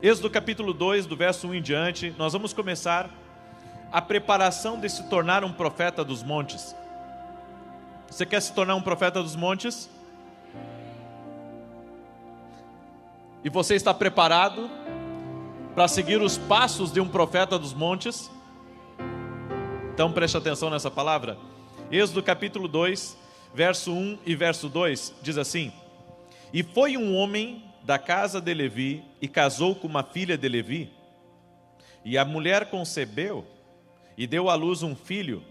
Êxodo capítulo 2, do verso 1 em diante, nós vamos começar a preparação de se tornar um profeta dos montes. Você quer se tornar um profeta dos montes? E você está preparado para seguir os passos de um profeta dos montes? Então preste atenção nessa palavra. Êxodo capítulo 2, verso 1 e verso 2, diz assim: E foi um homem da casa de Levi e casou com uma filha de Levi, e a mulher concebeu e deu à luz um filho,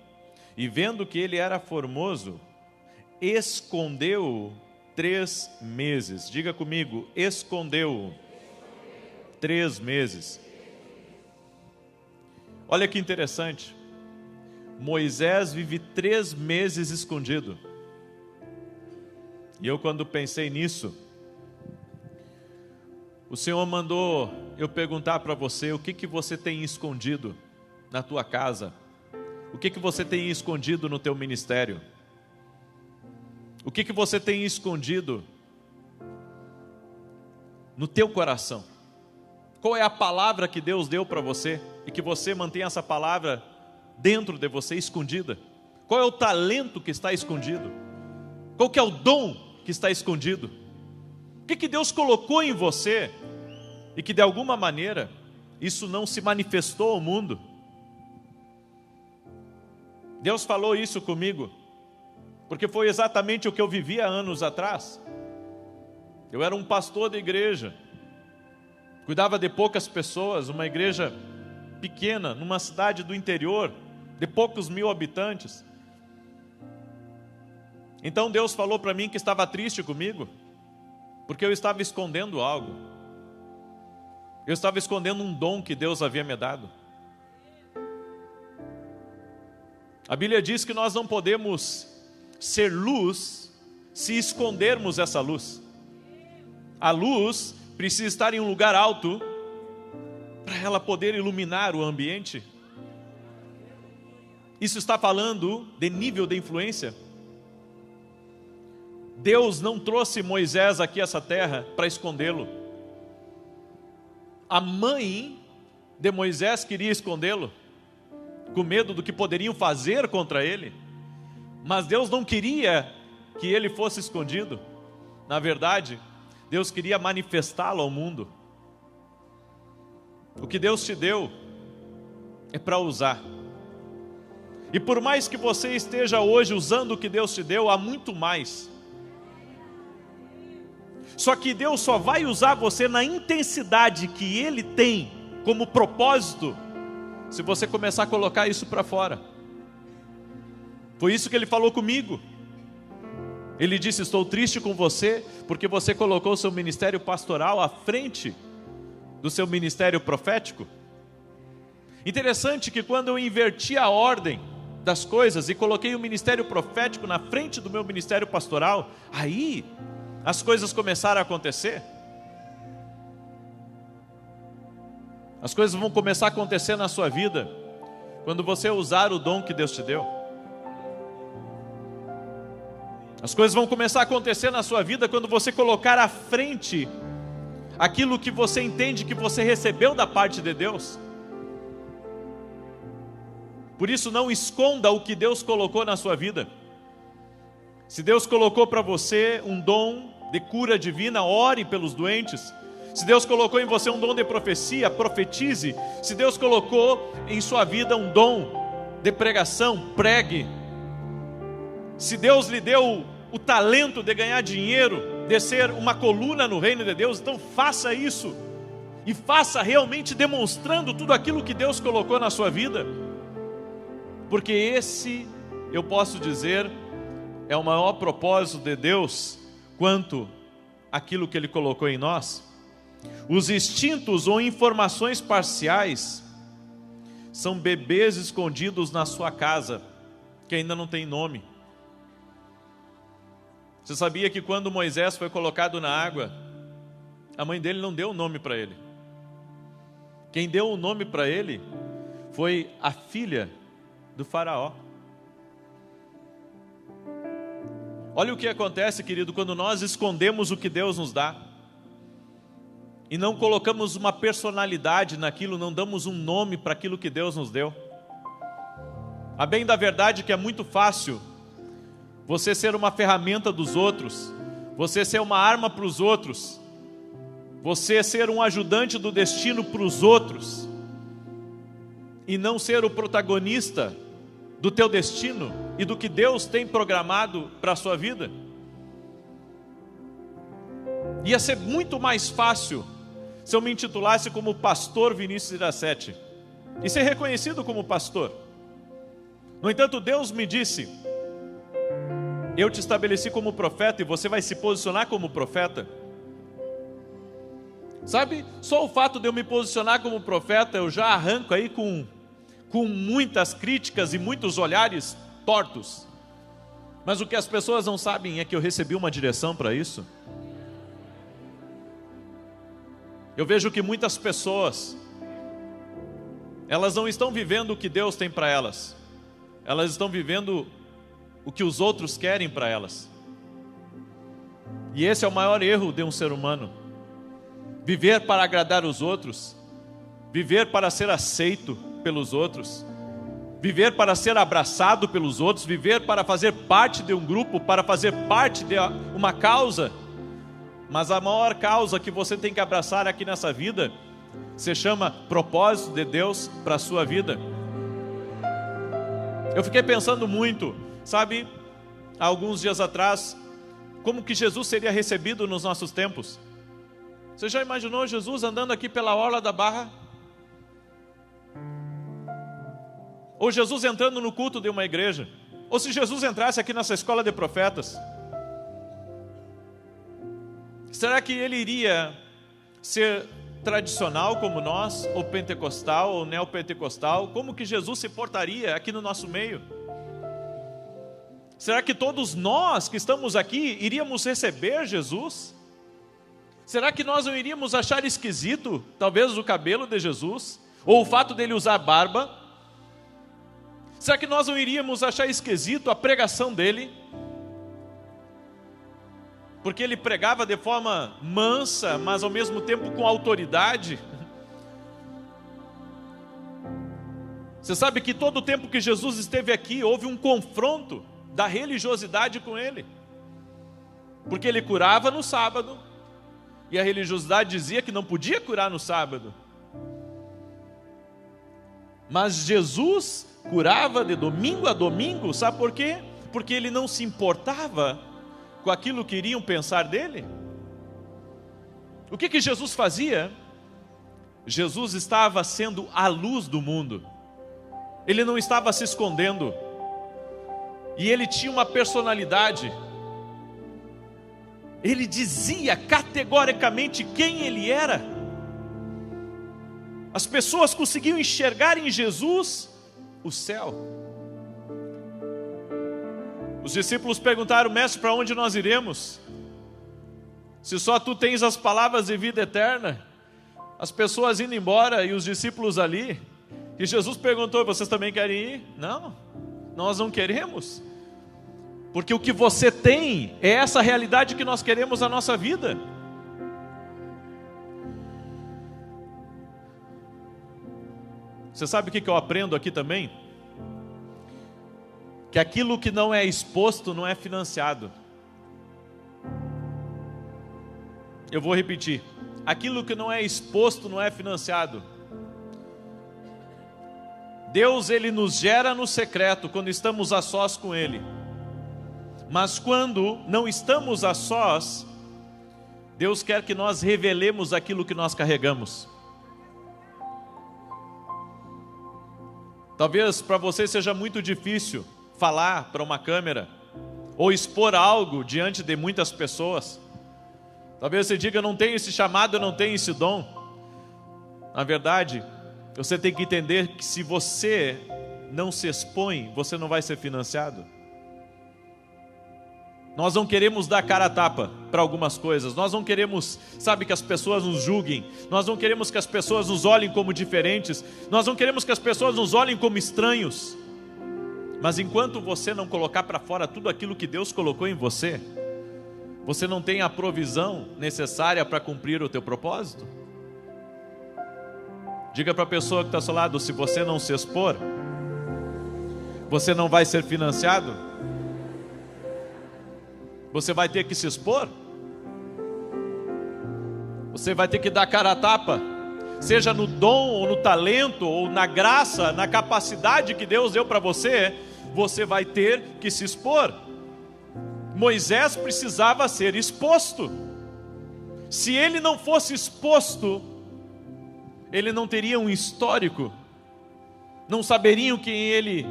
e vendo que ele era formoso, escondeu-o 3 meses. Diga comigo, escondeu-o 3 meses. Olha que interessante, Moisés vive 3 meses escondido. E eu, quando pensei nisso, o Senhor mandou eu perguntar para você: o que você tem escondido na tua casa? O que você tem escondido no teu ministério? O que você tem escondido no teu coração? Qual é a palavra que Deus deu para você e que você mantém essa palavra dentro de você, escondida? Qual é o talento que está escondido? Qual que é o dom que está escondido? O que Deus colocou em você e que de alguma maneira isso não se manifestou ao mundo? Deus falou isso comigo, porque foi exatamente o que eu vivia anos atrás. Eu era um pastor de igreja, cuidava de poucas pessoas, uma igreja pequena, numa cidade do interior, de poucos mil habitantes. Então Deus falou para mim que estava triste comigo, porque eu estava escondendo algo. Eu estava escondendo um dom que Deus havia me dado. A Bíblia diz que nós não podemos ser luz se escondermos essa luz. A luz precisa estar em um lugar alto para ela poder iluminar o ambiente. Isso está falando de nível de influência. Deus não trouxe Moisés aqui a essa terra para escondê-lo. A mãe de Moisés queria escondê-lo, com medo do que poderiam fazer contra ele. Mas Deus não queria que ele fosse escondido. Na verdade, Deus queria manifestá-lo ao mundo. O que Deus te deu é para usar. E por mais que você esteja hoje usando o que Deus te deu, há muito mais. Só que Deus só vai usar você na intensidade que Ele tem como propósito, se você começar a colocar isso para fora. Foi isso que Ele falou comigo. Ele disse: estou triste com você, porque você colocou o seu ministério pastoral à frente do seu ministério profético. Interessante que quando eu inverti a ordem das coisas e coloquei o ministério profético na frente do meu ministério pastoral, aí as coisas começaram a acontecer. As coisas vão começar a acontecer na sua vida quando você usar o dom que Deus te deu. As coisas vão começar a acontecer na sua vida quando você colocar à frente aquilo que você entende que você recebeu da parte de Deus. Por isso, não esconda o que Deus colocou na sua vida. Se Deus colocou para você um dom de cura divina, ore pelos doentes. Se Deus colocou em você um dom de profecia, profetize. Se Deus colocou em sua vida um dom de pregação, pregue. Se Deus lhe deu o talento de ganhar dinheiro, de ser uma coluna no reino de Deus, então faça isso. E faça realmente demonstrando tudo aquilo que Deus colocou na sua vida. Porque esse, eu posso dizer, é o maior propósito de Deus quanto aquilo que Ele colocou em nós. Os instintos ou informações parciais são bebês escondidos na sua casa, que ainda não tem nome. Você sabia que quando Moisés foi colocado na água, a mãe dele não deu o nome para ele. Quem deu o nome para ele foi a filha do faraó. Olha o que acontece, querido, quando nós escondemos o que Deus nos dá. e não colocamos uma personalidade naquilo, não damos um nome para aquilo que Deus nos deu. A bem da verdade que é muito fácil você ser uma ferramenta dos outros, você ser uma arma para os outros, você ser um ajudante do destino para os outros, e não ser o protagonista do teu destino e do que Deus tem programado para a sua vida. Ia ser muito mais fácil se eu me intitulasse como pastor Vinícius Iracete e ser reconhecido como pastor. No entanto, Deus me disse: eu te estabeleci como profeta e você vai se posicionar como profeta. Sabe, só o fato de eu me posicionar como profeta, eu já arranco aí com muitas críticas e muitos olhares tortos. Mas o que as pessoas não sabem é que eu recebi uma direção para isso. Eu vejo que muitas pessoas, elas não estão vivendo o que Deus tem para elas. Elas estão vivendo o que os outros querem para elas. E esse é o maior erro de um ser humano. Viver para agradar os outros, viver para ser aceito pelos outros, viver para ser abraçado pelos outros, viver para fazer parte de um grupo, para fazer parte de uma causa. Mas a maior causa que você tem que abraçar aqui nessa vida se chama propósito de Deus para a sua vida. Eu fiquei pensando muito, sabe, há alguns dias atrás, como que Jesus seria recebido nos nossos tempos. Você já imaginou Jesus andando aqui pela orla da Barra? Ou Jesus entrando no culto de uma igreja? Ou se Jesus entrasse aqui nessa escola de profetas? Será que ele iria ser tradicional como nós, ou pentecostal, ou neopentecostal? Como que Jesus se portaria aqui no nosso meio? Será que todos nós que estamos aqui iríamos receber Jesus? Será que nós não iríamos achar esquisito, talvez, o cabelo de Jesus? Ou o fato dele usar barba? Será que nós não iríamos achar esquisito a pregação dele? Porque ele pregava de forma mansa, mas ao mesmo tempo com autoridade. Você sabe que todo o tempo que Jesus esteve aqui, houve um confronto da religiosidade com ele. Porque ele curava no sábado, e a religiosidade dizia que não podia curar no sábado. Mas Jesus curava de domingo a domingo, sabe por quê? Porque ele não se importava com aquilo que iriam pensar dele. O que Jesus fazia? Jesus estava sendo a luz do mundo. Ele não estava se escondendo. E ele tinha uma personalidade. Ele dizia categoricamente quem ele era. As pessoas conseguiam enxergar em Jesus o céu. Os discípulos perguntaram: mestre, para onde nós iremos? Se só tu tens as palavras de vida eterna. As pessoas indo embora e os discípulos ali. E Jesus perguntou: vocês também querem ir? Não, nós não queremos. Porque o que você tem é essa realidade que nós queremos na nossa vida. Você sabe o que eu aprendo aqui também? Que aquilo que não é exposto não é financiado. Eu vou repetir. Aquilo que não é exposto não é financiado. Deus, ele nos gera no secreto quando estamos a sós com ele. Mas quando não estamos a sós, Deus quer que nós revelemos aquilo que nós carregamos. Talvez para você seja muito difícil falar para uma câmera ou expor algo diante de muitas pessoas. Talvez você diga: eu não tenho esse chamado, eu não tenho esse dom. Na verdade, você tem que entender que se você não se expõe, você não vai ser financiado. Nós não queremos dar cara a tapa para algumas coisas. Nós não queremos, sabe, que as pessoas nos julguem. Nós não queremos que as pessoas nos olhem como diferentes. Nós não queremos que as pessoas nos olhem como estranhos. Mas enquanto você não colocar para fora tudo aquilo que Deus colocou em você, você não tem a provisão necessária para cumprir o teu propósito. Diga para a pessoa que está ao seu lado: se você não se expor, você não vai ser financiado. Você vai ter que se expor. Você vai ter que dar cara a tapa, seja no dom, ou no talento, ou na graça, na capacidade que Deus deu para você. Você vai ter que se expor. Moisés precisava ser exposto. Se ele não fosse exposto, ele não teria um histórico, não saberiam quem ele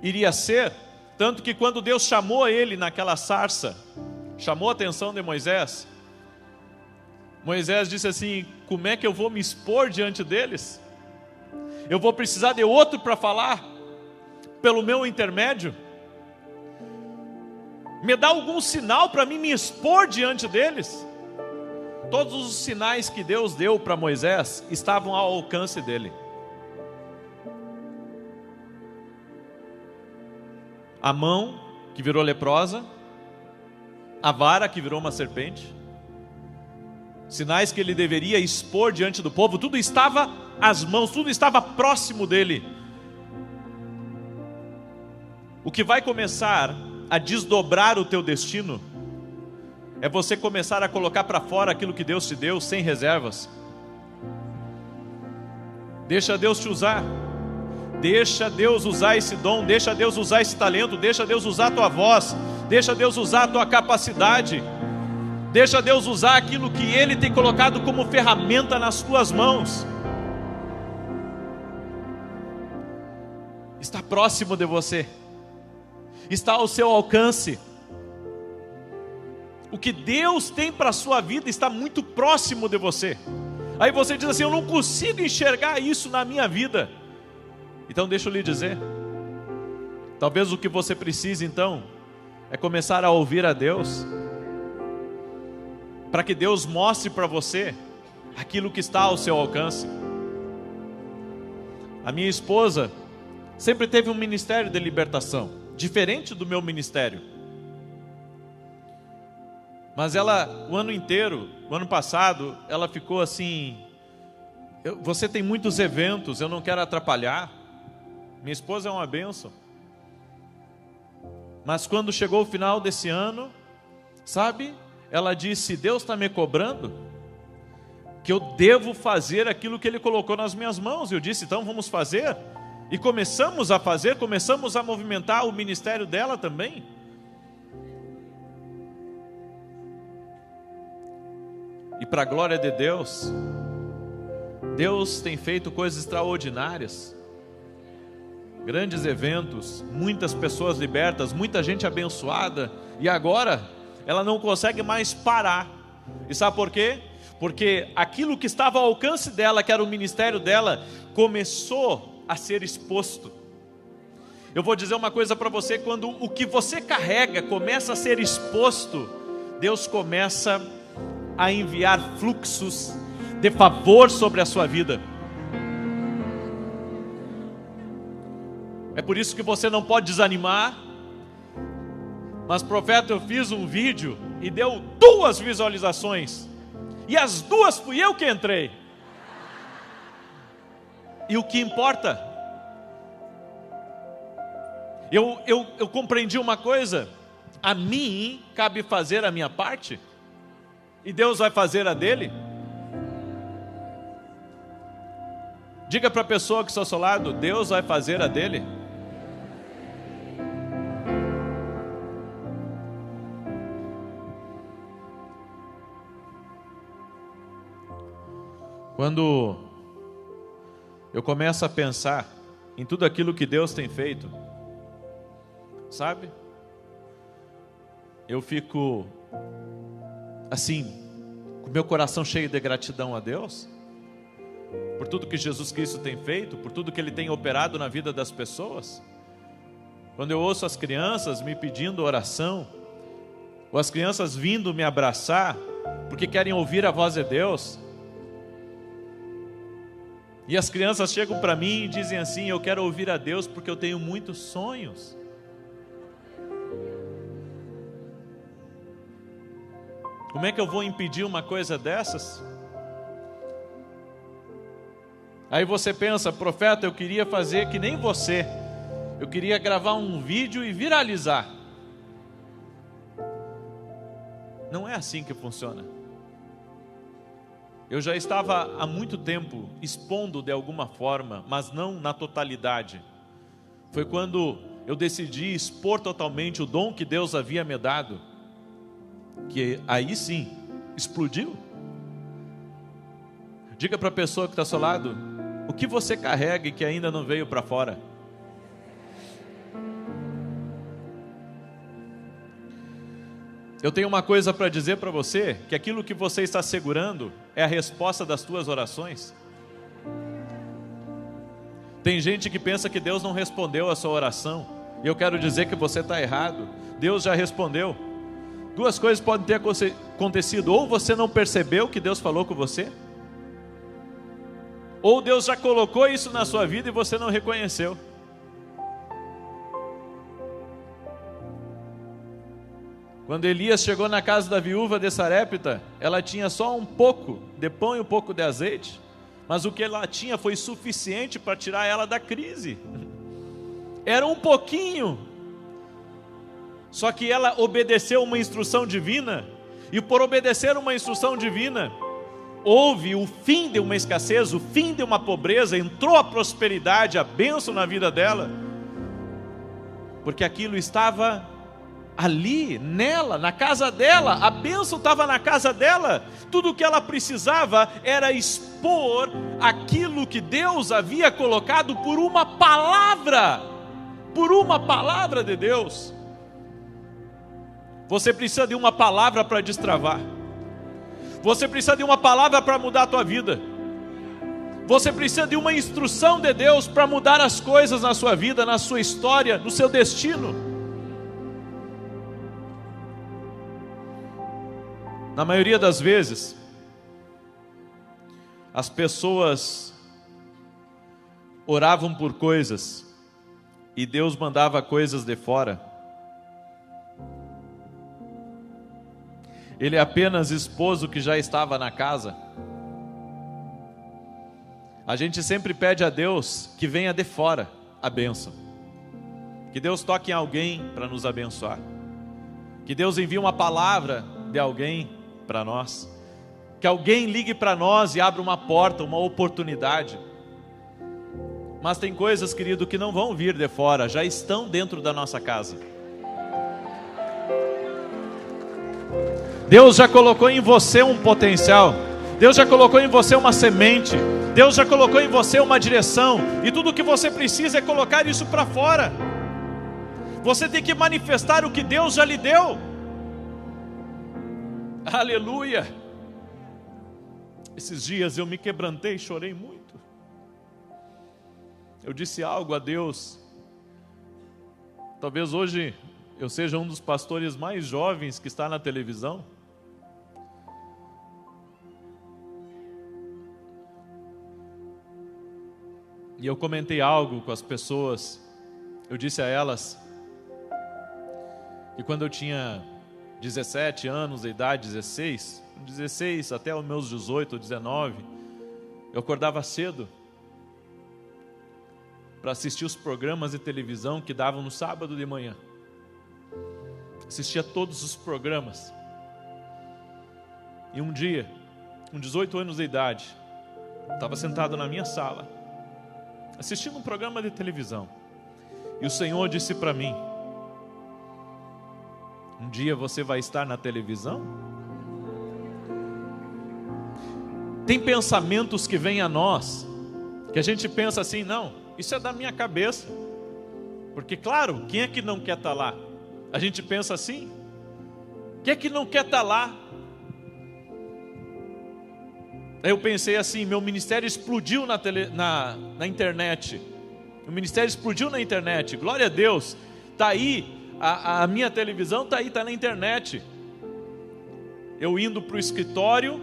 iria ser. Tanto que quando Deus chamou ele naquela sarça, chamou a atenção de Moisés, Moisés disse assim: como é que eu vou me expor diante deles? Eu vou precisar de outro para falar pelo meu intermédio? Me dá algum sinal para mim me expor diante deles? Todos os sinais que Deus deu para Moisés estavam ao alcance dele. A mão que virou leprosa, a vara que virou uma serpente, sinais que ele deveria expor diante do povo, tudo estava às mãos, tudo estava próximo dele. O que vai começar a desdobrar o teu destino é você começar a colocar para fora aquilo que Deus te deu sem reservas. Deixa Deus te usar. Deixa Deus usar esse dom, deixa Deus usar esse talento, deixa Deus usar a tua voz, deixa Deus usar a tua capacidade, deixa Deus usar aquilo que Ele tem colocado como ferramenta nas tuas mãos. Está próximo de você, está ao seu alcance. O que Deus tem para a sua vida está muito próximo de você. Aí você diz assim: eu não consigo enxergar isso na minha vida. Então deixa eu lhe dizer, talvez o que você precise então é começar a ouvir a Deus, para que Deus mostre para você aquilo que está ao seu alcance. A minha esposa sempre teve um ministério de libertação, diferente do meu ministério. Mas ela, o ano inteiro, o ano passado, ela ficou assim: você tem muitos eventos, eu não quero atrapalhar. Minha esposa é uma bênção. Mas quando chegou o final desse ano, sabe, ela disse: Deus está me cobrando, que eu devo fazer aquilo que Ele colocou nas minhas mãos. Eu disse: então vamos fazer. E começamos a fazer, começamos a movimentar o ministério dela também. E para a glória de Deus, Deus tem feito coisas extraordinárias. Grandes eventos, muitas pessoas libertas, muita gente abençoada. E agora, ela não consegue mais parar. E sabe por quê? Porque aquilo que estava ao alcance dela, que era o ministério dela, começou a ser exposto. Eu vou dizer uma coisa para você: quando o que você carrega começa a ser exposto, Deus começa a enviar fluxos de favor sobre a sua vida. É por isso que você não pode desanimar. Mas, profeta, eu fiz um vídeo e deu 2 visualizações, e as 2 fui eu que entrei. E o que importa? Eu compreendi uma coisa: a mim cabe fazer a minha parte, e Deus vai fazer a dele. Diga para a pessoa que está ao seu lado: Deus vai fazer a dele. Quando eu começo a pensar em tudo aquilo que Deus tem feito, sabe, eu fico assim, com meu coração cheio de gratidão a Deus, por tudo que Jesus Cristo tem feito, por tudo que Ele tem operado na vida das pessoas. Quando eu ouço as crianças me pedindo oração, ou as crianças vindo me abraçar, porque querem ouvir a voz de Deus, e as crianças chegam para mim e dizem assim: eu quero ouvir a Deus porque eu tenho muitos sonhos. Como é que eu vou impedir uma coisa dessas? Aí você pensa: profeta, eu queria fazer que nem você. Eu queria gravar um vídeo e viralizar. Não é assim que funciona. Eu já estava há muito tempo expondo de alguma forma, mas não na totalidade. Foi quando eu decidi expor totalmente o dom que Deus havia me dado, que aí sim, explodiu. Diga para a pessoa que está ao seu lado: o que você carrega e que ainda não veio para fora? Eu tenho uma coisa para dizer para você, que aquilo que você está segurando é a resposta das tuas orações. Tem gente que pensa que Deus não respondeu a sua oração, e eu quero dizer que você está errado. Deus já respondeu. Duas coisas podem ter acontecido: ou você não percebeu que Deus falou com você, ou Deus já colocou isso na sua vida e você não reconheceu. Quando Elias chegou na casa da viúva de Sarepta, ela tinha só um pouco de pão e um pouco de azeite, mas o que ela tinha foi suficiente para tirar ela da crise. Era um pouquinho. Só que ela obedeceu uma instrução divina, e por obedecer uma instrução divina, houve o fim de uma escassez, o fim de uma pobreza, entrou a prosperidade, a bênção na vida dela, porque aquilo estava ali, nela, na casa dela. A bênção estava na casa dela. Tudo o que ela precisava era expor aquilo que Deus havia colocado por uma palavra de Deus. Você precisa de uma palavra para destravar. Você precisa de uma palavra para mudar a tua vida. Você precisa de uma instrução de Deus para mudar as coisas na sua vida, na sua história, no seu destino. Na maioria das vezes, as pessoas oravam por coisas e Deus mandava coisas de fora. Ele apenas expôs o que já estava na casa. A gente sempre pede a Deus que venha de fora a bênção, que Deus toque em alguém para nos abençoar, que Deus envie uma palavra de alguém para nós, que alguém ligue para nós e abra uma porta, uma oportunidade. Mas tem coisas, querido, que não vão vir de fora, já estão dentro da nossa casa. Deus já colocou em você um potencial, Deus já colocou em você uma semente, Deus já colocou em você uma direção, e tudo o que você precisa é colocar isso para fora. Você tem que manifestar o que Deus já lhe deu. Aleluia. Esses dias eu me quebrantei e chorei muito. Eu disse algo a Deus. Talvez hoje eu seja um dos pastores mais jovens que está na televisão. E eu comentei algo com as pessoas. Eu disse a elas que quando eu tinha 17 anos de idade, 16 até os meus 18 ou 19, eu acordava cedo para assistir os programas de televisão que davam no sábado de manhã. Assistia todos os programas. E um dia, com 18 anos de idade, estava sentado na minha sala, assistindo um programa de televisão, e o Senhor disse para mim: um dia você vai estar na televisão? Tem pensamentos que vêm a nós, que a gente pensa assim: não, isso é da minha cabeça. Porque claro, quem é que não quer estar lá? A gente pensa assim: quem é que não quer estar lá? Aí eu pensei assim: meu ministério explodiu na internet. O ministério explodiu na internet, glória a Deus. Está aí, a minha televisão está aí, está na internet. Eu indo para o escritório,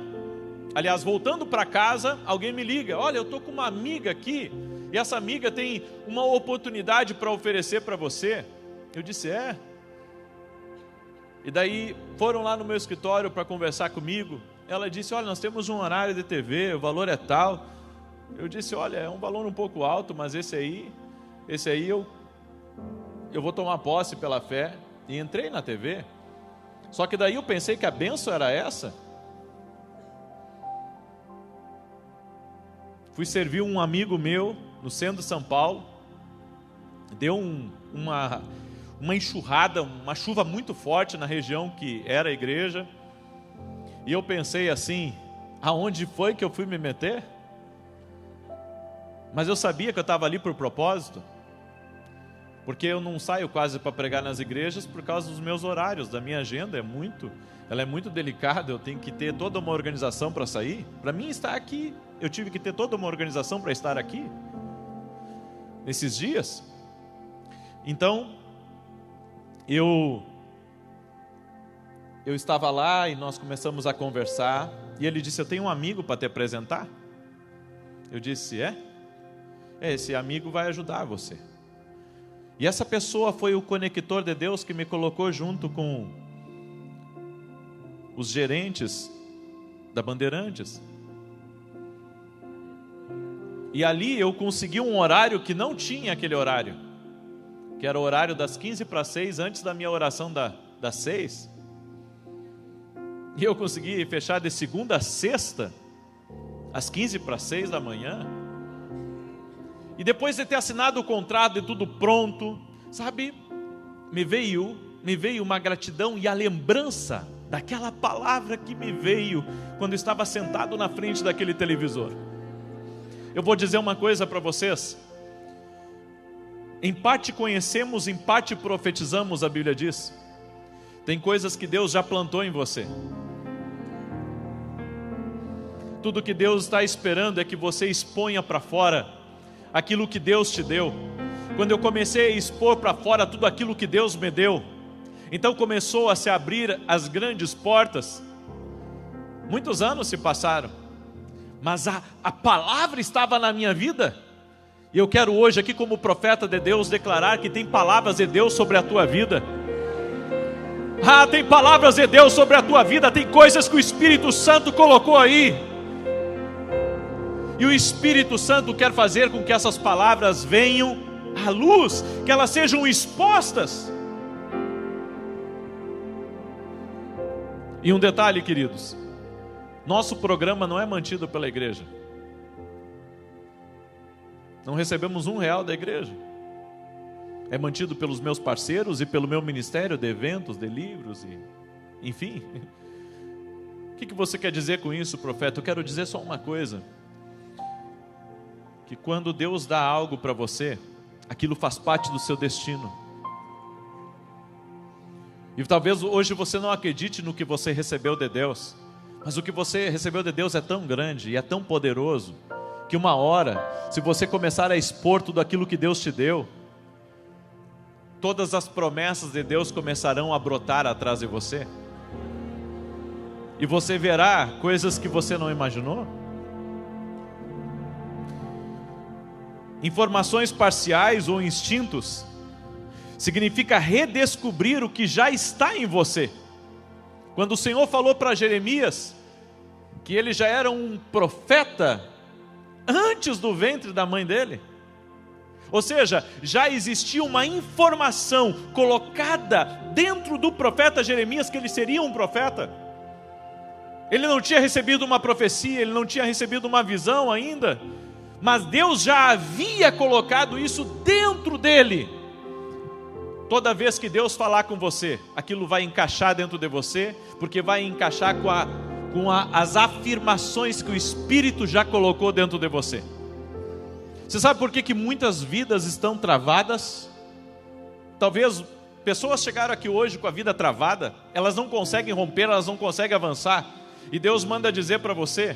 aliás, voltando para casa, alguém me liga: olha, eu estou com uma amiga aqui, e essa amiga tem uma oportunidade para oferecer para você. Eu disse: é? E daí foram lá no meu escritório para conversar comigo. Ela disse: olha, nós temos um horário de TV, o valor é tal. Eu disse, olha, é um valor um pouco alto, mas esse aí eu vou tomar posse pela fé. E entrei na TV. Só que daí eu pensei que a bênção era essa. Fui servir um amigo meu no centro de São Paulo. Deu uma enxurrada, uma chuva muito forte na região que era a igreja. E eu pensei assim, aonde foi que eu fui me meter? Mas eu sabia que eu estava ali por propósito. Porque eu não saio quase para pregar nas igrejas por causa dos meus horários, da minha agenda ela é muito delicada, eu tenho que ter toda uma organização para sair. Para mim estar aqui, eu tive que ter toda uma organização para estar aqui, nesses dias. Então, eu estava lá e nós começamos a conversar, e ele disse, eu tenho um amigo para te apresentar. Eu disse, esse amigo vai ajudar você. E essa pessoa foi o conector de Deus que me colocou junto com os gerentes da Bandeirantes. E ali eu consegui um horário que não tinha aquele horário, que era o horário das 5:45, antes da minha oração das 6. E eu consegui fechar de segunda a sexta, às 5:45 da manhã. E depois de ter assinado o contrato e tudo pronto, sabe, me veio uma gratidão e a lembrança daquela palavra que me veio quando eu estava sentado na frente daquele televisor. Eu vou dizer uma coisa para vocês. Em parte conhecemos, em parte profetizamos, a Bíblia diz. Tem coisas que Deus já plantou em você. Tudo que Deus está esperando é que você exponha para fora aquilo que Deus te deu. Quando eu comecei a expor para fora tudo aquilo que Deus me deu, então começou a se abrir as grandes portas. Muitos anos se passaram, mas a palavra estava na minha vida. E eu quero hoje aqui, como profeta de Deus, declarar que tem palavras de Deus sobre a tua vida. Tem palavras de Deus sobre a tua vida. Tem coisas que o Espírito Santo colocou aí. E o Espírito Santo quer fazer com que essas palavras venham à luz, que elas sejam expostas. E um detalhe, queridos, nosso programa não é mantido pela igreja. Não recebemos R$1 da igreja. É mantido pelos meus parceiros e pelo meu ministério de eventos, de livros, enfim. O que você quer dizer com isso, profeta? Eu quero dizer só uma coisa. Que quando Deus dá algo para você, aquilo faz parte do seu destino. E talvez hoje você não acredite no que você recebeu de Deus, mas o que você recebeu de Deus é tão grande e é tão poderoso, que uma hora, se você começar a expor tudo aquilo que Deus te deu, todas as promessas de Deus começarão a brotar atrás de você, e você verá coisas que você não imaginou. Informações parciais ou instintos significa redescobrir o que já está em você. Quando o Senhor falou para Jeremias que ele já era um profeta antes do ventre da mãe dele, ou seja, já existia uma informação colocada dentro do profeta Jeremias que ele seria um profeta. Ele não tinha recebido uma profecia, ele não tinha recebido uma visão ainda, mas Deus já havia colocado isso dentro dele. Toda vez que Deus falar com você, aquilo vai encaixar dentro de você, porque vai encaixar com as afirmações que o Espírito já colocou dentro de você. Você sabe por que muitas vidas estão travadas? Talvez pessoas chegaram aqui hoje com a vida travada, elas não conseguem romper, elas não conseguem avançar, e Deus manda dizer para você,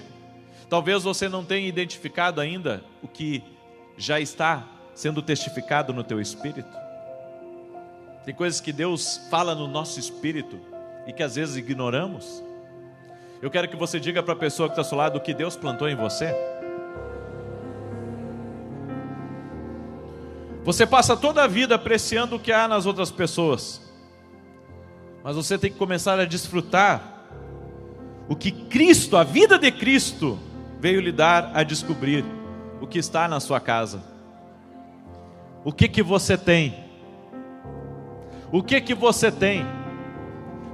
talvez você não tenha identificado ainda o que já está sendo testificado no teu espírito. Tem coisas que Deus fala no nosso espírito e que às vezes ignoramos. Eu quero que você diga para a pessoa que está ao seu lado o que Deus plantou em você. Você passa toda a vida apreciando o que há nas outras pessoas, mas você tem que começar a desfrutar o que Cristo, a vida de Cristo, veio lhe dar a descobrir o que está na sua casa. O que que você tem? O que que você tem?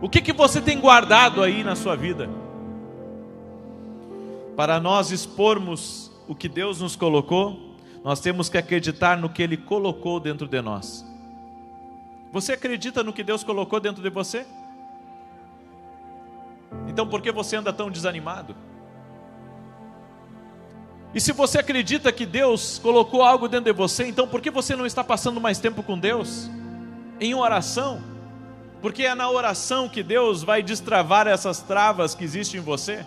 O que que você tem guardado aí na sua vida? Para nós expormos o que Deus nos colocou, nós temos que acreditar no que Ele colocou dentro de nós. Você acredita no que Deus colocou dentro de você? Então por que você anda tão desanimado? E se você acredita que Deus colocou algo dentro de você, então por que você não está passando mais tempo com Deus? Em oração? Porque é na oração que Deus vai destravar essas travas que existem em você.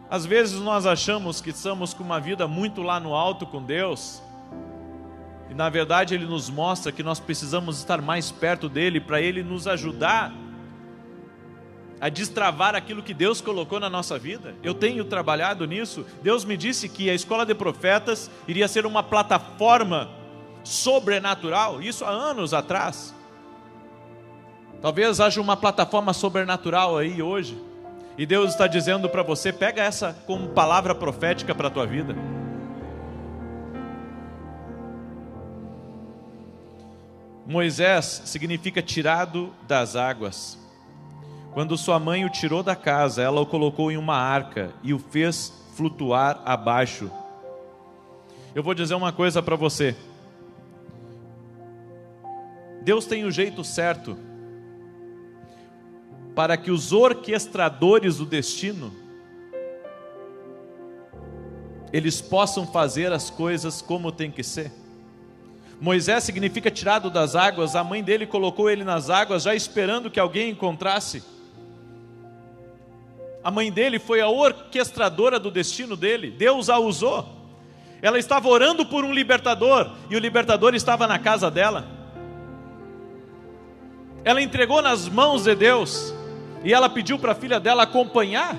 Às vezes nós achamos que estamos com uma vida muito lá no alto com Deus, e na verdade Ele nos mostra que nós precisamos estar mais perto dEle, para Ele nos ajudar a destravar aquilo que Deus colocou na nossa vida. Eu tenho trabalhado nisso. Deus me disse que a Escola de Profetas iria ser uma plataforma sobrenatural, isso há anos atrás. Talvez haja uma plataforma sobrenatural aí hoje, e Deus está dizendo para você: pega essa como palavra profética para a tua vida. Moisés significa tirado das águas. Quando sua mãe o tirou da casa, ela o colocou em uma arca e o fez flutuar abaixo. Eu vou dizer uma coisa para você. Deus tem o jeito certo para que os orquestradores do destino, eles possam fazer as coisas como tem que ser. Moisés significa tirado das águas. A mãe dele colocou ele nas águas já esperando que alguém encontrasse. A mãe dele foi a orquestradora do destino dele. Deus a usou. Ela estava orando por um libertador, e o libertador estava na casa dela. Ela entregou nas mãos de Deus, e ela pediu para a filha dela acompanhar.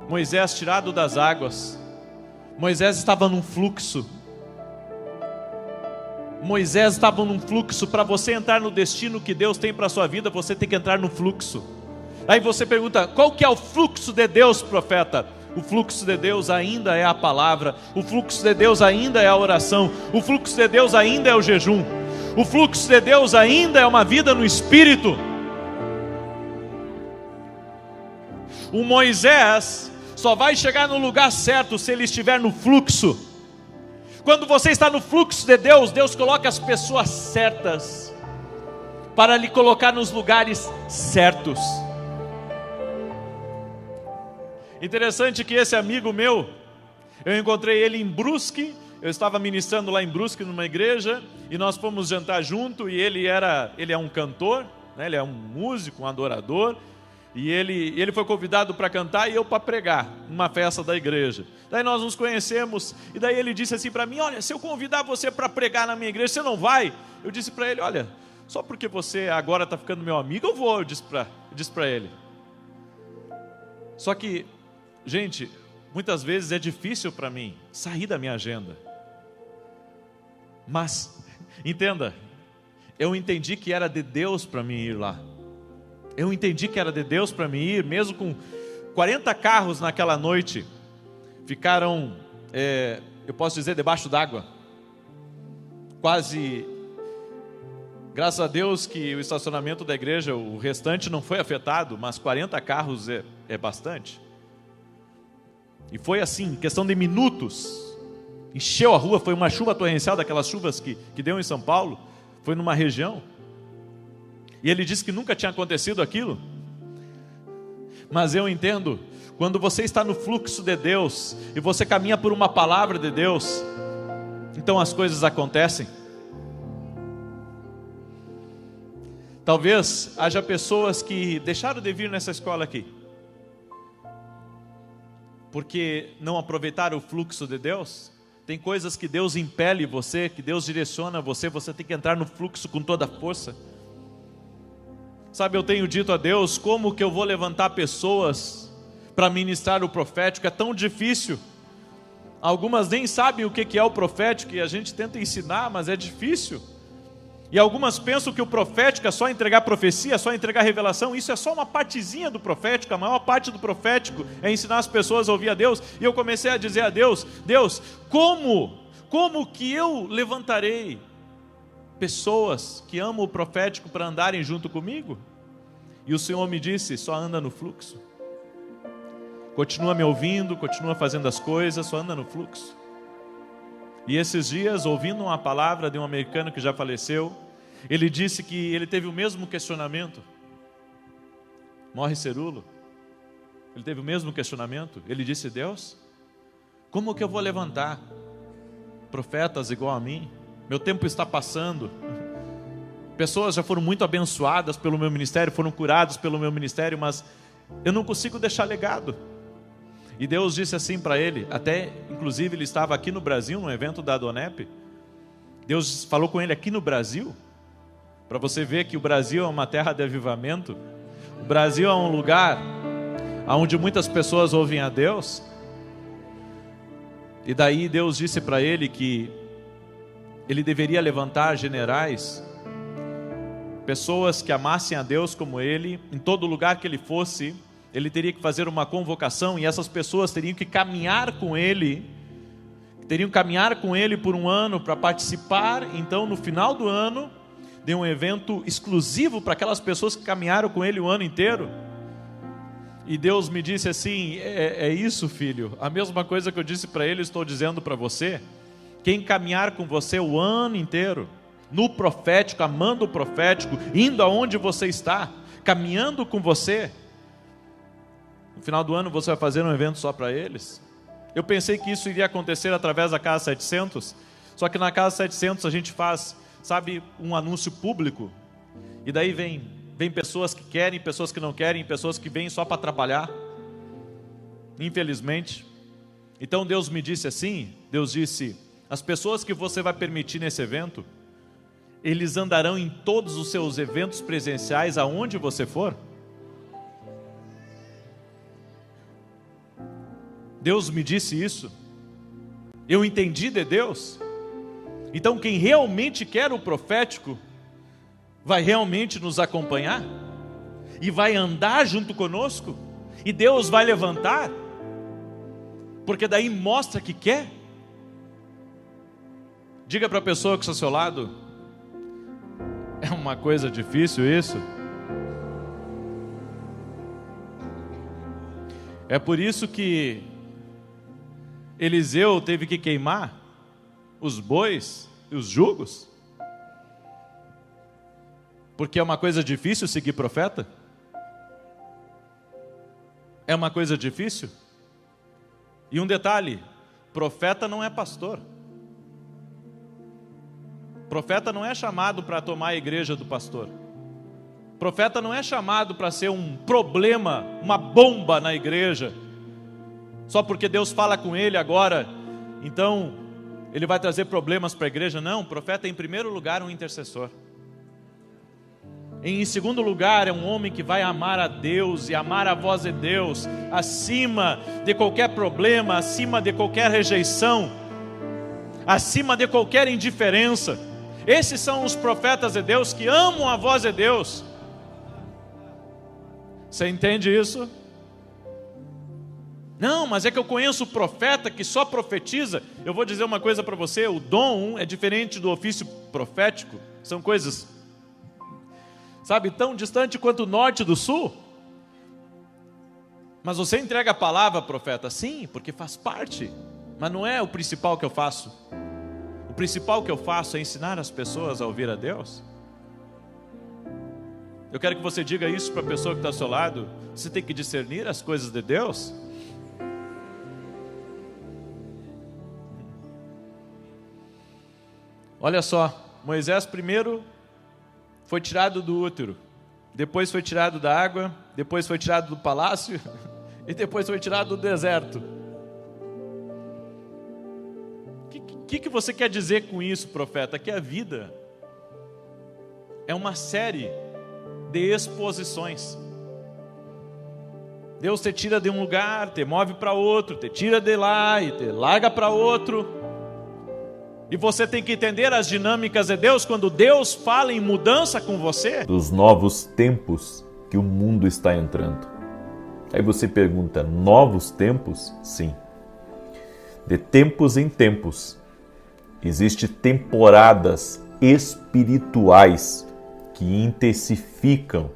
Moisés tirado das águas. Moisés estava num fluxo. Moisés estava num fluxo. Para você entrar no destino que Deus tem para a sua vida, você tem que entrar no fluxo. Aí você pergunta, qual que é o fluxo de Deus, profeta? O fluxo de Deus ainda é a palavra. O fluxo de Deus ainda é a oração. O fluxo de Deus ainda é o jejum. O fluxo de Deus ainda é uma vida no Espírito. O Moisés só vai chegar no lugar certo se ele estiver no fluxo. Quando você está no fluxo de Deus, Deus coloca as pessoas certas para lhe colocar nos lugares certos. Interessante que esse amigo meu, eu encontrei ele em Brusque. Eu estava ministrando lá em Brusque numa igreja e nós fomos jantar junto. E ele é um cantor, né? Ele é um músico, um adorador. E ele foi convidado para cantar e eu para pregar numa festa da igreja. Daí nós nos conhecemos e daí ele disse assim para mim: olha, se eu convidar você para pregar na minha igreja, você não vai? Eu disse para ele: olha, só porque você agora está ficando meu amigo, eu vou. Eu disse para ele. Só que, gente, muitas vezes é difícil para mim sair da minha agenda. Mas, entenda, eu entendi que era de Deus para mim ir lá. Eu entendi que era de Deus para mim ir, mesmo com 40 carros naquela noite, ficaram, eu posso dizer, debaixo d'água. Quase, graças a Deus que o estacionamento da igreja, o restante não foi afetado, mas 40 carros é bastante. E foi assim, questão de minutos, encheu a rua, foi uma chuva torrencial, daquelas chuvas que deu em São Paulo, foi numa região. E ele disse que nunca tinha acontecido aquilo. Mas eu entendo, quando você está no fluxo de Deus e você caminha por uma palavra de Deus, então as coisas acontecem. Talvez haja pessoas que deixaram de vir nessa escola aqui porque não aproveitaram o fluxo de Deus. Tem coisas que Deus impele você, que Deus direciona você, você tem que entrar no fluxo com toda a força. Sabe, eu tenho dito a Deus, como que eu vou levantar pessoas para ministrar o profético? É tão difícil. Algumas nem sabem o que é o profético e a gente tenta ensinar, mas é difícil. E algumas pensam que o profético é só entregar profecia, é só entregar revelação. Isso é só uma partezinha do profético. A maior parte do profético é ensinar as pessoas a ouvir a Deus. E eu comecei a dizer a Deus: Deus, como que eu levantarei pessoas que amam o profético para andarem junto comigo? E o Senhor me disse: só anda no fluxo. Continua me ouvindo, continua fazendo as coisas, só anda no fluxo. E esses dias, ouvindo uma palavra de um americano que já faleceu, ele disse que ele teve o mesmo questionamento. Morre Cerulo. Ele teve o mesmo questionamento. Ele disse: Deus, como que eu vou levantar profetas igual a mim? Meu tempo está passando. Pessoas já foram muito abençoadas pelo meu ministério, foram curadas pelo meu ministério, mas eu não consigo deixar legado. E Deus disse assim para ele, até inclusive ele estava aqui no Brasil, no evento da Adonep. Deus falou com ele aqui no Brasil, para você ver que o Brasil é uma terra de avivamento. O Brasil é um lugar onde muitas pessoas ouvem a Deus. E daí Deus disse para ele que ele deveria levantar generais, pessoas que amassem a Deus como ele, em todo lugar que ele fosse. Ele teria que fazer uma convocação e essas pessoas teriam que caminhar com ele, por um ano para participar, então, no final do ano, de um evento exclusivo para aquelas pessoas que caminharam com ele o ano inteiro. E Deus me disse assim: é isso, filho, a mesma coisa que eu disse para ele, estou dizendo para você. Quem caminhar com você o ano inteiro, no profético, amando o profético, indo aonde você está, caminhando com você, no final do ano você vai fazer um evento só para eles? Eu pensei que isso iria acontecer através da Casa 700, só que na Casa 700 a gente faz, sabe, um anúncio público, e daí vem pessoas que querem, pessoas que não querem, pessoas que vêm só para atrapalhar, infelizmente. Então Deus me disse assim, Deus disse: as pessoas que você vai permitir nesse evento, eles andarão em todos os seus eventos presenciais aonde você for. Deus me disse isso. Eu entendi de Deus. Então quem realmente quer o profético vai realmente nos acompanhar e vai andar junto conosco, e Deus vai levantar, porque daí mostra que quer. Diga para a pessoa que está ao seu lado: é uma coisa difícil isso. É por isso que Eliseu teve que queimar os bois e os jugos, porque é uma coisa difícil seguir profeta. É uma coisa difícil. E um detalhe: profeta não é pastor. Profeta não é chamado para tomar a igreja do pastor. Profeta não é chamado para ser um problema, uma bomba na igreja, só porque Deus fala com ele agora, então ele vai trazer problemas para a igreja. Não, profeta é em primeiro lugar um intercessor. Em segundo lugar, é um homem que vai amar a Deus e amar a voz de Deus, acima de qualquer problema, acima de qualquer rejeição, acima de qualquer indiferença. Esses são os profetas de Deus que amam a voz de Deus. Você entende isso? Não, mas é que eu conheço o profeta que só profetiza. Eu vou dizer uma coisa para você: o dom é diferente do ofício profético. São coisas, sabe, tão distante quanto o norte do sul. Mas você entrega a palavra, profeta? Sim, porque faz parte, mas não é o principal que eu faço. O principal que eu faço é ensinar as pessoas a ouvir a Deus. Eu quero que você diga isso para a pessoa que está ao seu lado: você tem que discernir as coisas de Deus. Olha só, Moisés primeiro foi tirado do útero, depois foi tirado da água, depois foi tirado do palácio e depois foi tirado do deserto. O que você quer dizer com isso, profeta? Que a vida é uma série de exposições. Deus te tira de um lugar, te move para outro, te tira de lá e te larga para outro. E você tem que entender as dinâmicas de Deus quando Deus fala em mudança com você. Dos novos tempos que o mundo está entrando. Aí você pergunta: novos tempos? Sim. De tempos em tempos. Existem temporadas espirituais que intensificam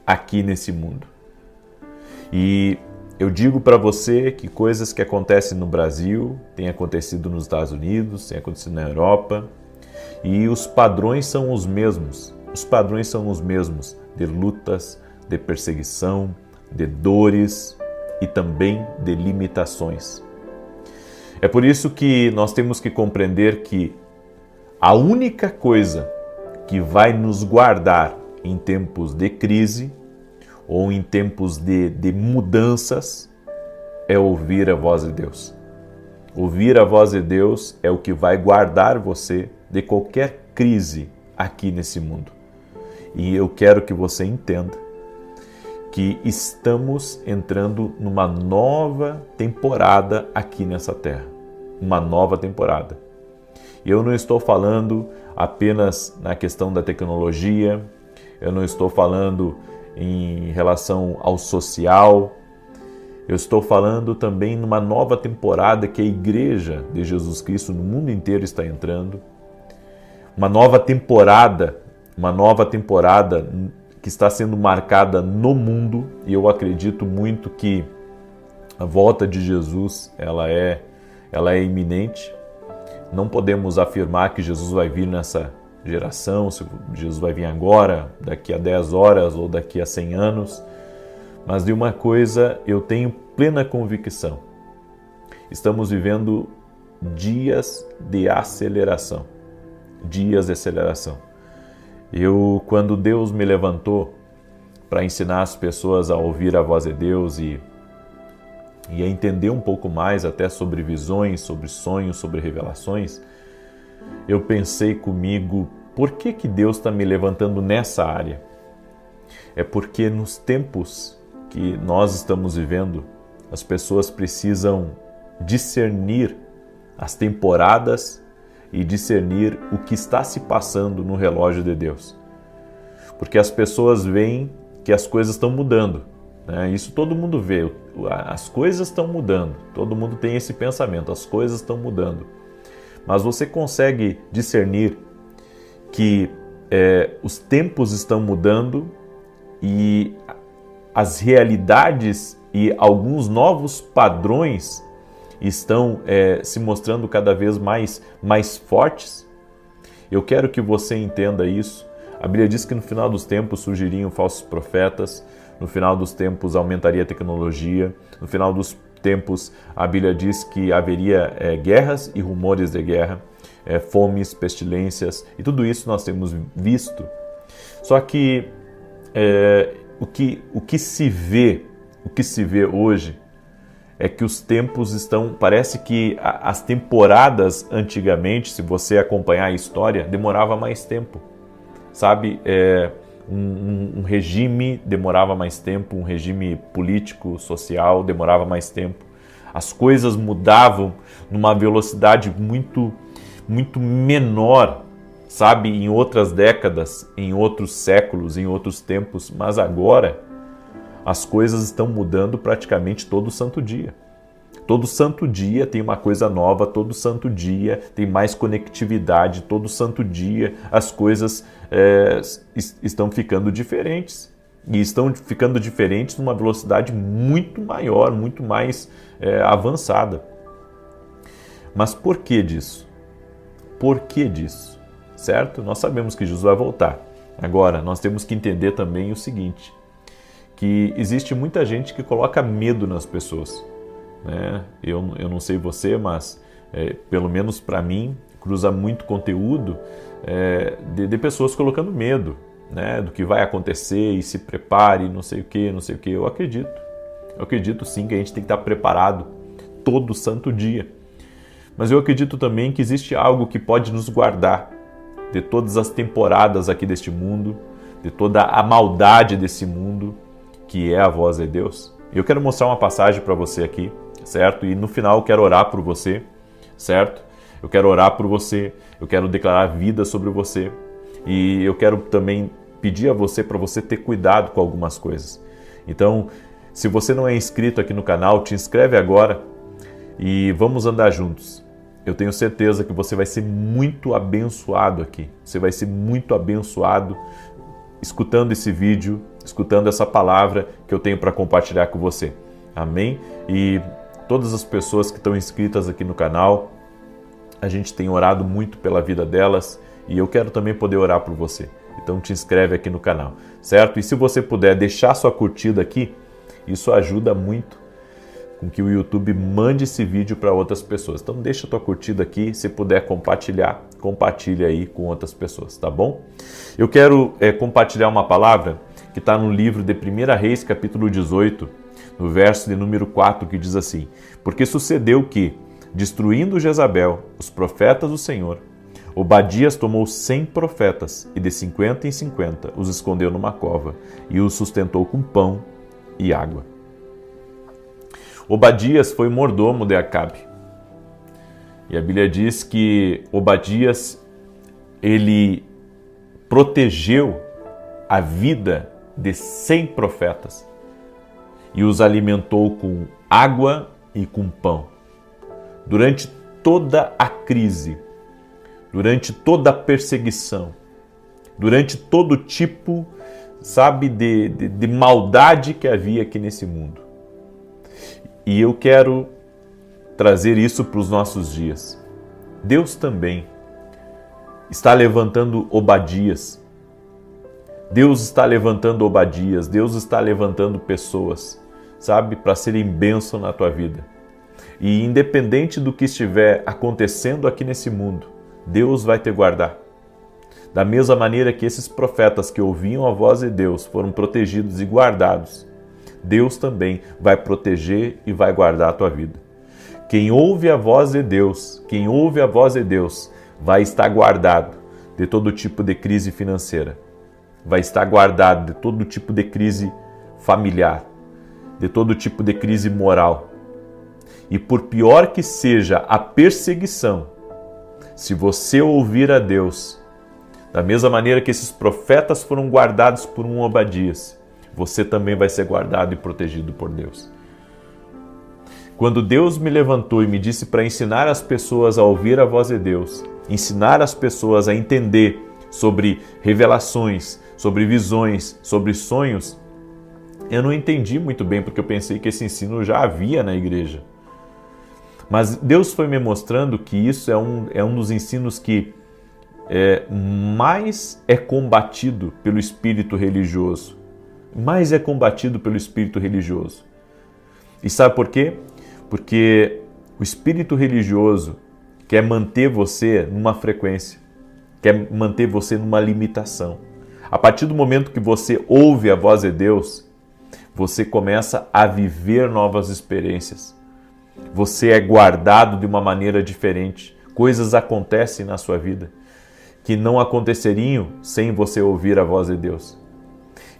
aqui nesse mundo. E eu digo para você que coisas que acontecem no Brasil têm acontecido nos Estados Unidos, têm acontecido na Europa, e os padrões são os mesmos. Os padrões são os mesmos de lutas, de perseguição, de dores e também de limitações. É por isso que nós temos que compreender que a única coisa que vai nos guardar em tempos de crise ou em tempos de mudanças é ouvir a voz de Deus. Ouvir a voz de Deus é o que vai guardar você de qualquer crise aqui nesse mundo. E eu quero que você entenda que estamos entrando numa nova temporada aqui nessa terra. Uma nova temporada. Eu não estou falando apenas na questão da tecnologia, eu não estou falando em relação ao social, eu estou falando também numa nova temporada que a Igreja de Jesus Cristo no mundo inteiro está entrando. Uma nova temporada que está sendo marcada no mundo, e eu acredito muito que a volta de Jesus ela é iminente. Não podemos afirmar que Jesus vai vir nessa geração, se Jesus vai vir agora, daqui a 10 horas ou daqui a 100 anos, mas de uma coisa eu tenho plena convicção: estamos vivendo dias de aceleração. Dias de aceleração. Quando Deus me levantou para ensinar as pessoas a ouvir a voz de Deus e a entender um pouco mais até sobre visões, sobre sonhos, sobre revelações, eu pensei comigo: por que Deus está me levantando nessa área? É porque nos tempos que nós estamos vivendo, as pessoas precisam discernir as temporadas e discernir o que está se passando no relógio de Deus. Porque as pessoas veem que as coisas estão mudando, né? Isso todo mundo vê, as coisas estão mudando, todo mundo tem esse pensamento, as coisas estão mudando. Mas você consegue discernir que os tempos estão mudando e as realidades e alguns novos padrões estão se mostrando cada vez mais fortes? Eu quero que você entenda isso. A Bíblia diz que no final dos tempos surgiriam falsos profetas, no final dos tempos aumentaria a tecnologia, no final dos tempos a Bíblia diz que haveria guerras e rumores de guerra, fomes, pestilências, e tudo isso nós temos visto. Só que o que se vê hoje é que os tempos estão... Parece que as temporadas antigamente, se você acompanhar a história, demorava mais tempo. Sabe, um regime demorava mais tempo, um regime político, social demorava mais tempo. As coisas mudavam numa velocidade muito, muito menor, sabe, em outras décadas, em outros séculos, em outros tempos. Mas agora as coisas estão mudando praticamente todo santo dia. Todo santo dia tem uma coisa nova, todo santo dia tem mais conectividade, todo santo dia as coisas estão ficando diferentes. E estão ficando diferentes numa velocidade muito maior, muito mais avançada. Mas por que disso? Por que disso? Certo? Nós sabemos que Jesus vai voltar. Agora, nós temos que entender também o seguinte, que existe muita gente que coloca medo nas pessoas. Eu não sei você, mas pelo menos para mim cruza muito conteúdo de pessoas colocando medo, né, do que vai acontecer e se prepare, não sei o que. Eu acredito sim que a gente tem que estar preparado todo santo dia, mas eu acredito também que existe algo que pode nos guardar de todas as temporadas aqui deste mundo, de toda a maldade desse mundo, que é a voz de Deus. Eu quero mostrar uma passagem para você aqui, certo? E no final eu quero orar por você, certo? Eu quero orar por você, eu quero declarar vida sobre você e eu quero também pedir a você para você ter cuidado com algumas coisas. Então, se você não é inscrito aqui no canal, te inscreve agora e vamos andar juntos. Eu tenho certeza que você vai ser muito abençoado aqui. Você vai ser muito abençoado escutando esse vídeo, escutando essa palavra que eu tenho para compartilhar com você. Amém? E todas as pessoas que estão inscritas aqui no canal, a gente tem orado muito pela vida delas e eu quero também poder orar por você. Então te inscreve aqui no canal, certo? E se você puder deixar sua curtida aqui, isso ajuda muito com que o YouTube mande esse vídeo para outras pessoas. Então deixa a tua curtida aqui, se puder compartilhar, compartilha aí com outras pessoas, tá bom? Eu quero compartilhar uma palavra que está no livro de 1 Reis, capítulo 18, no verso de número 4, que diz assim: porque sucedeu que, destruindo Jezabel, os profetas do Senhor, Obadias tomou 100 profetas e de 50 em 50 os escondeu numa cova e os sustentou com pão e água. Obadias foi mordomo de Acabe. E a Bíblia diz que Obadias, ele protegeu a vida de 100 profetas e os alimentou com água e com pão. Durante toda a crise, durante toda a perseguição, durante todo tipo, sabe, de maldade que havia aqui nesse mundo. E eu quero trazer isso para os nossos dias. Deus também está levantando Obadias. Deus está levantando Obadias. Deus está levantando pessoas, sabe, para serem bênção na tua vida. E independente do que estiver acontecendo aqui nesse mundo, Deus vai te guardar. Da mesma maneira que esses profetas que ouviam a voz de Deus foram protegidos e guardados, Deus também vai proteger e vai guardar a tua vida. Quem ouve a voz de Deus, vai estar guardado de todo tipo de crise financeira, vai estar guardado de todo tipo de crise familiar, de todo tipo de crise moral. E por pior que seja a perseguição, se você ouvir a Deus, da mesma maneira que esses profetas foram guardados por um Obadias, você também vai ser guardado e protegido por Deus. Quando Deus me levantou e me disse para ensinar as pessoas a ouvir a voz de Deus, ensinar as pessoas a entender sobre revelações, sobre visões, sobre sonhos, eu não entendi muito bem, porque eu pensei que esse ensino já havia na igreja. Mas Deus foi me mostrando que isso é um dos ensinos que mais é combatido pelo espírito religioso. Mais é combatido pelo espírito religioso. E sabe por quê? Porque o espírito religioso quer manter você numa frequência, quer manter você numa limitação. A partir do momento que você ouve a voz de Deus, você começa a viver novas experiências. Você é guardado de uma maneira diferente. Coisas acontecem na sua vida que não aconteceriam sem você ouvir a voz de Deus.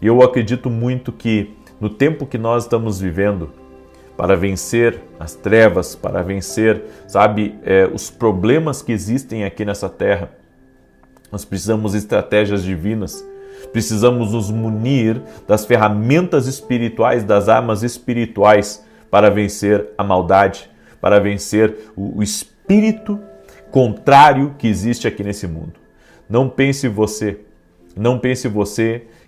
E eu acredito muito que no tempo que nós estamos vivendo, para vencer as trevas, para vencer, os problemas que existem aqui nessa terra, nós precisamos de estratégias divinas, precisamos nos munir das ferramentas espirituais, das armas espirituais, para vencer a maldade, para vencer o espírito contrário que existe aqui nesse mundo. Não pense você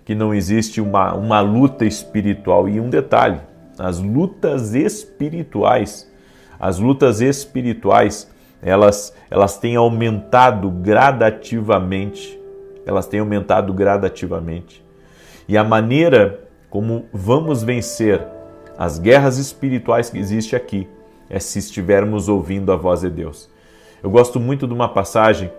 que não existe uma luta espiritual. E um detalhe, as lutas espirituais, elas têm aumentado gradativamente. E a maneira como vamos vencer as guerras espirituais que existem aqui é se estivermos ouvindo a voz de Deus. Eu gosto muito de uma passagem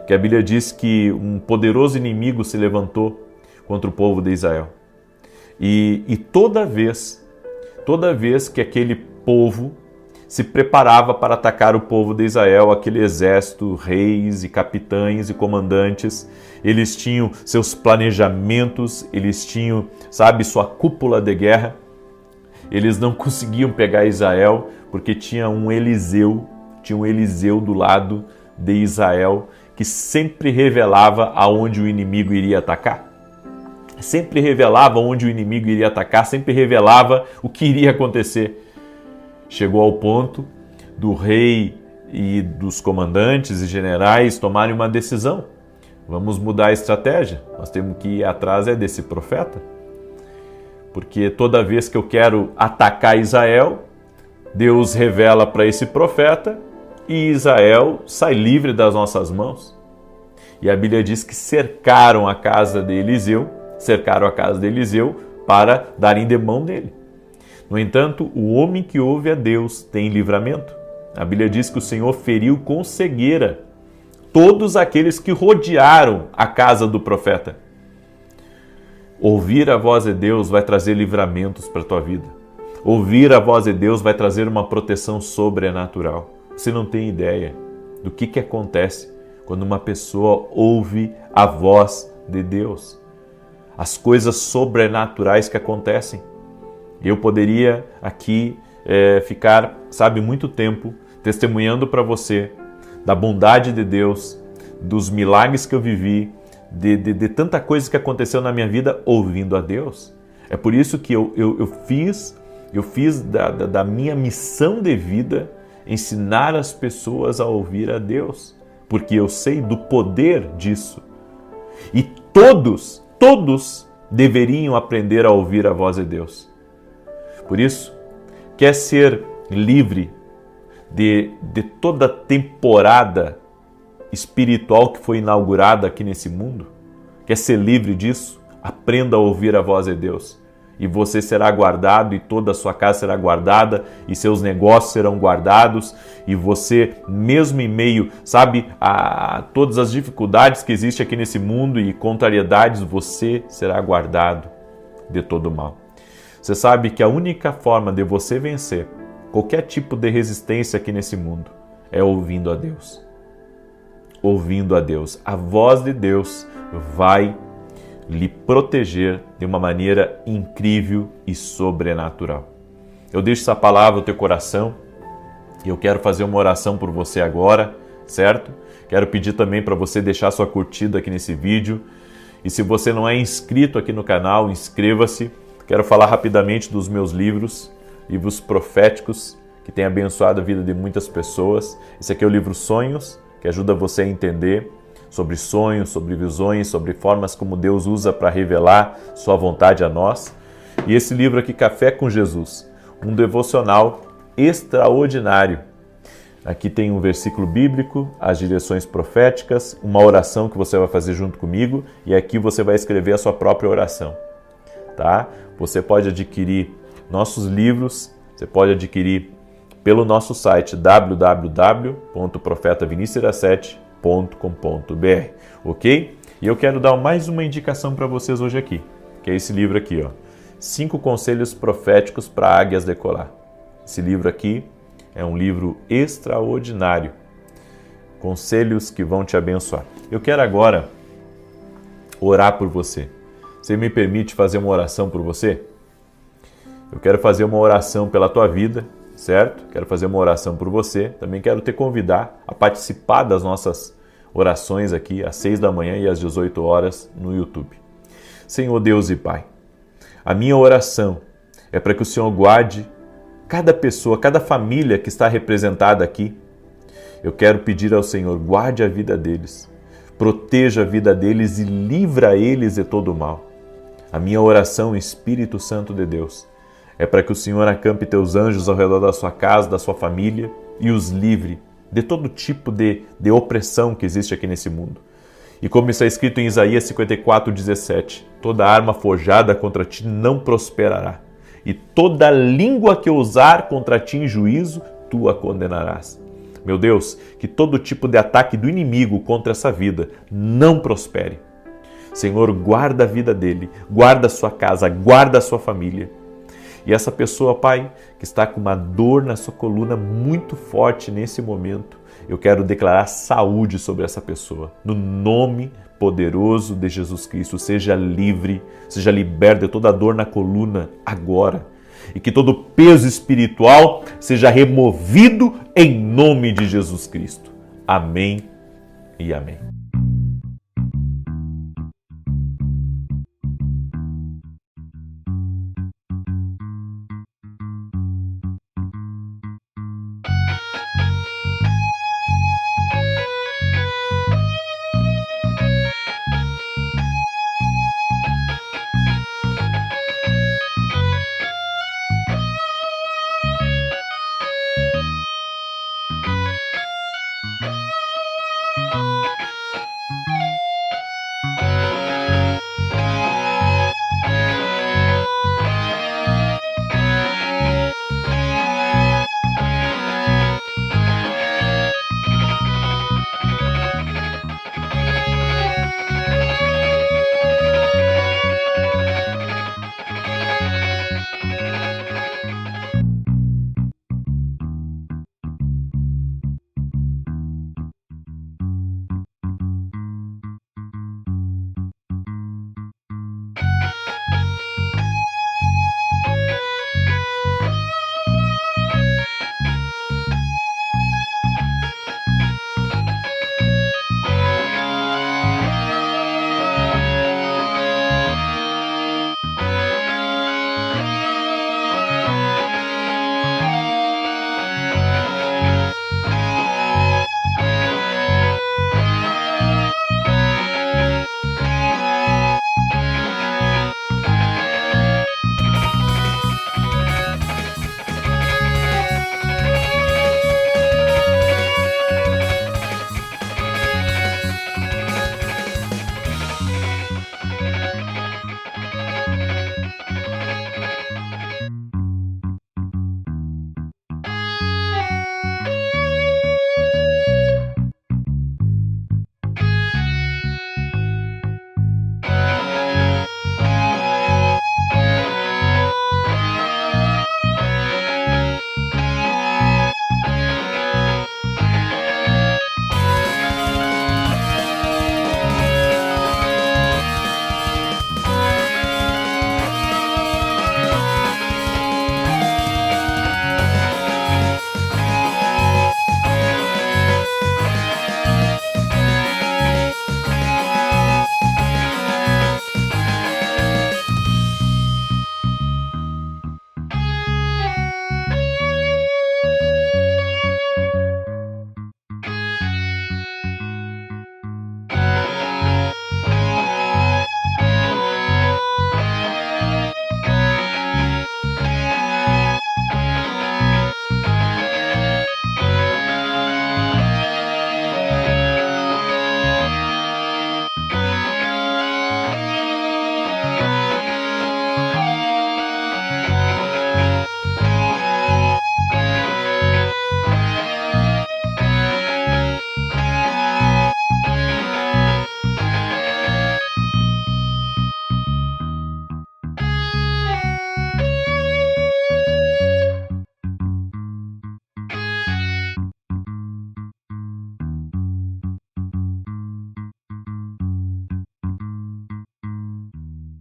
que a Bíblia diz que um poderoso inimigo se levantou contra o povo de Israel. E toda vez que aquele povo se preparava para atacar o povo de Israel, aquele exército, reis e capitães e comandantes, eles tinham seus planejamentos, eles tinham, sua cúpula de guerra. Eles não conseguiam pegar Israel porque tinha um Eliseu do lado de Israel que sempre revelava aonde o inimigo iria atacar. Sempre revelava onde o inimigo iria atacar, sempre revelava o que iria acontecer. Chegou ao ponto do rei e dos comandantes e generais tomarem uma decisão. Vamos mudar a estratégia, nós temos que ir atrás desse profeta. Porque toda vez que eu quero atacar Israel, Deus revela para esse profeta e Israel sai livre das nossas mãos. E a Bíblia diz que cercaram a casa de Eliseu para darem de mão dele. No entanto, o homem que ouve a Deus tem livramento. A Bíblia diz que o Senhor feriu com cegueira todos aqueles que rodearam a casa do profeta. Ouvir a voz de Deus vai trazer livramentos para a tua vida. Ouvir a voz de Deus vai trazer uma proteção sobrenatural. Você não tem ideia do que acontece quando uma pessoa ouve a voz de Deus. As coisas sobrenaturais que acontecem. Eu poderia aqui ficar, muito tempo testemunhando para você da bondade de Deus, dos milagres que eu vivi, de tanta coisa que aconteceu na minha vida ouvindo a Deus. É por isso que eu fiz da minha missão de vida ensinar as pessoas a ouvir a Deus, porque eu sei do poder disso. E todos deveriam aprender a ouvir a voz de Deus. Por isso, quer ser livre de toda a temporada espiritual que foi inaugurada aqui nesse mundo? Quer ser livre disso? Aprenda a ouvir a voz de Deus. E você será guardado, e toda a sua casa será guardada, e seus negócios serão guardados, e você, mesmo em meio, a todas as dificuldades que existem aqui nesse mundo e contrariedades, você será guardado de todo mal. Você sabe que a única forma de você vencer qualquer tipo de resistência aqui nesse mundo é ouvindo a Deus. Ouvindo a Deus. A voz de Deus vai lhe proteger de uma maneira incrível e sobrenatural. Eu deixo essa palavra no teu coração E eu quero fazer uma oração por você agora, certo? Quero pedir também para você deixar sua curtida aqui nesse vídeo. E se você não é inscrito aqui no canal, inscreva-se. Quero falar rapidamente dos meus livros proféticos, que têm abençoado a vida de muitas pessoas. Esse aqui é o livro Sonhos, que ajuda você a entender sobre sonhos, sobre visões, sobre formas como Deus usa para revelar sua vontade a nós. E esse livro aqui, Café com Jesus, um devocional extraordinário. Aqui tem um versículo bíblico, as direções proféticas, uma oração que você vai fazer junto comigo e aqui você vai escrever a sua própria oração, tá? Você pode adquirir nossos livros, você pode adquirir pelo nosso site www.profetavinicius17.com.br, ok? E eu quero dar mais uma indicação para vocês hoje aqui, que é esse livro aqui, ó. 5 conselhos proféticos para águias decolar. Esse livro aqui é um livro extraordinário. Conselhos que vão te abençoar. Eu quero agora orar por você. Você me permite fazer uma oração por você? Eu quero fazer uma oração pela tua vida, certo? Quero fazer uma oração por você. Também quero te convidar a participar das nossas orações aqui às 6 da manhã e às 18 horas no YouTube. Senhor Deus e Pai, a minha oração é para que o Senhor guarde cada pessoa, cada família que está representada aqui. Eu quero pedir ao Senhor, guarde a vida deles, proteja a vida deles e livra eles de todo o mal. A minha oração, Espírito Santo de Deus, é para que o Senhor acampe teus anjos ao redor da sua casa, da sua família e os livre de todo tipo de opressão que existe aqui nesse mundo. E como está escrito em Isaías 54:17, toda arma forjada contra ti não prosperará, e toda língua que ousar contra ti em juízo, tu a condenarás. Meu Deus, que todo tipo de ataque do inimigo contra essa vida não prospere. Senhor, guarda a vida dele, guarda a sua casa, guarda a sua família. E essa pessoa, Pai, que está com uma dor na sua coluna muito forte nesse momento, eu quero declarar saúde sobre essa pessoa. No nome poderoso de Jesus Cristo, seja livre, seja liberto de toda a dor na coluna agora. E que todo peso espiritual seja removido em nome de Jesus Cristo. Amém e amém.